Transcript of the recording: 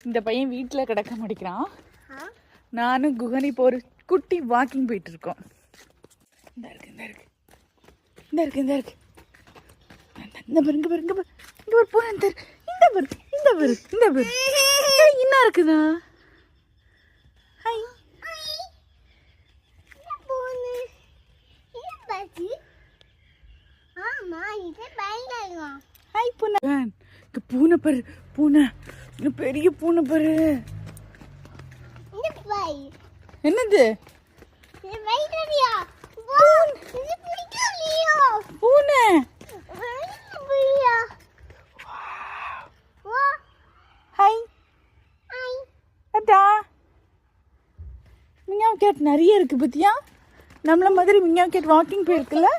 இந்த பையன் வீட்டில் கிடக்க மாட்டேங்கிறான். நானும் குகன் இப்போ ஒரு குட்டி வாக்கிங் போயிட்டு இருக்கோம். இந்த இருக்கு இந்த இருக்கு இந்த இருக்கு இந்த இருக்கு இந்த பாரு இங்கே பாரு இங்கே பாரு இங்கே பாரு போன இந்த பாரு இந்த பாரு இந்த பாரு என்ன இருக்குதா? ஹாய் ஹாய் பூனை. இங்கே பூனை பாரு பூனை பெரிய பூனை பாரு. என்னது பூனை? ஹாய் அட்டா மியாவ் கேட் நிறைய இருக்கு பத்தியா? நம்மள மாதிரி மியாவ் கேட் வாக்கிங் போயிருக்குல்ல.